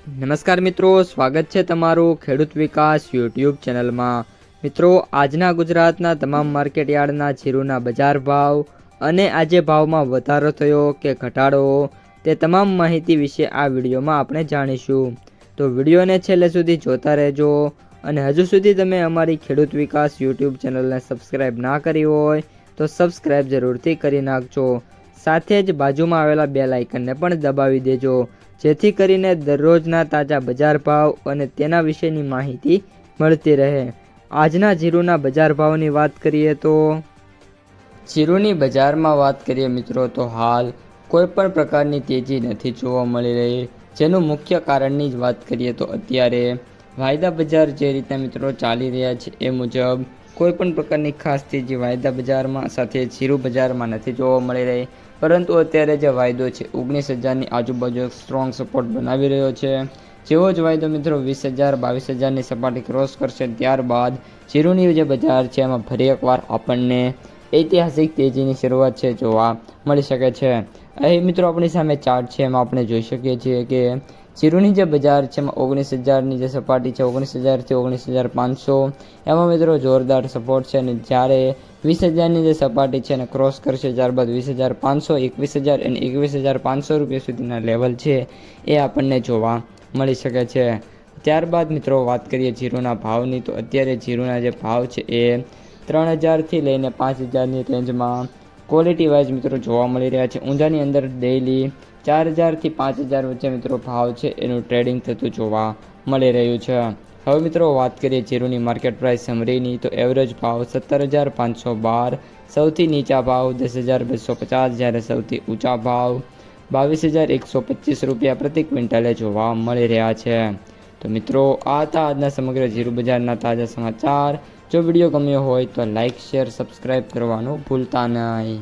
નમસ્કાર મિત્રો, સ્વાગત છે તમારું ખેડૂત વિકાસ યુટ્યુબ ચેનલમાં। મિત્રો, આજના ગુજરાતના તમામ માર્કેટ યાર્ડના જીરુના બજાર ભાવ અને આજે ભાવમાં વધારો થયો કે ઘટાડો તે તમામ માહિતી વિશે આ વિડીયોમાં આપણે જાણીશું। તો વિડીયોને છેલ્લે સુધી જોતા રહેજો અને હજુ સુધી તમે અમારી ખેડૂત વિકાસ યુટ્યુબ ચેનલને સબસ્ક્રાઈબ ના કરી હોય તો સબસ્ક્રાઈબ જરૂરથી કરી નાખજો। સાથે જ બાજુમાં આવેલા બેલ આઇકનને પણ દબાવી દેજો, જેથી કરીને દરરોજના તાજા બજાર ભાવ અને તેના વિશેની માહિતી મળતી રહે। આજના જીરુના બજાર ભાવની વાત કરીએ તો જીરુની બજારમાં વાત કરીએ મિત્રો તો હાલ કોઈ પણ પ્રકારની તેજી નથી જોવા મળી રહી, જેનું મુખ્ય કારણની જ વાત કરીએ તો અત્યારે વાયદા બજાર જે રીતે મિત્રો ચાલી રહ્યા છે એ મુજબ કોઈ પણ પ્રકારની ખાસ તેજી વાયદા બજારમાં સાથે જીરુ બજારમાં નથી જોવા મળી રહી, પરંતુ અત્યારે જે વાયદો છે 19,000ની આજુબાજુ સ્ટ્રોંગ સપોર્ટ બનાવી રહ્યો છે। જેવો જ વાયદો મિત્રો 20,000 22,000ની સપાટી ક્રોસ કરશે ત્યારબાદ જીરુની જે બજાર છે એમાં ફરી એકવાર આપણને ઐતિહાસિક તેજીની શરૂઆત છે જોવા મળી શકે છે। અહીં મિત્રો આપણી સામે ચાર્ટ છે, એમાં આપણે જોઈ શકીએ છીએ કે જીરુની જે બજાર છે એમાં 19,000ની જે સપાટી છે 19,000થી 19,500 એમાં મિત્રો જોરદાર સપોર્ટ છે, અને જ્યારે 20,000ની જે સપાટી છે એને ક્રોસ કરશે ત્યારબાદ 20,500 21,000 અને 21,500 રૂપિયા સુધીના લેવલ છે એ આપણને જોવા મળી શકે છે। ત્યારબાદ મિત્રો વાત કરીએ જીરુના ભાવની, તો અત્યારે જીરુના જે ભાવ છે એ 3,000થી લઈને 5,000ની રેન્જમાં ક્વોલિટી વાઇઝ મિત્રો જોવા મળી રહ્યા છે। ઊંધાની અંદર ડેઇલી 4,000થી 5,000 વચ્ચે મિત્રો ભાવ છે એનું ટ્રેડિંગ થતું જોવા મળી રહ્યું છે। હવે મિત્રો વાત કરીએ જીરુની માર્કેટ પ્રાઇસ સમરીની, તો એવરેજ ભાવ 17,512, સૌથી નીચા ભાવ 10,250, જ્યારે સૌથી ઊંચા ભાવ 22,125 રૂપિયા પ્રતિ ક્વિન્ટલે જોવા મળી રહ્યા છે। તો મિત્રો આ હતા આજના સમગ્ર જીરુ બજારના તાજા સમાચાર। જો વિડીયો ગમ્યો હોય તો લાઇક શેર સબસ્ક્રાઈબ કરવાનું ભૂલતા નહીં।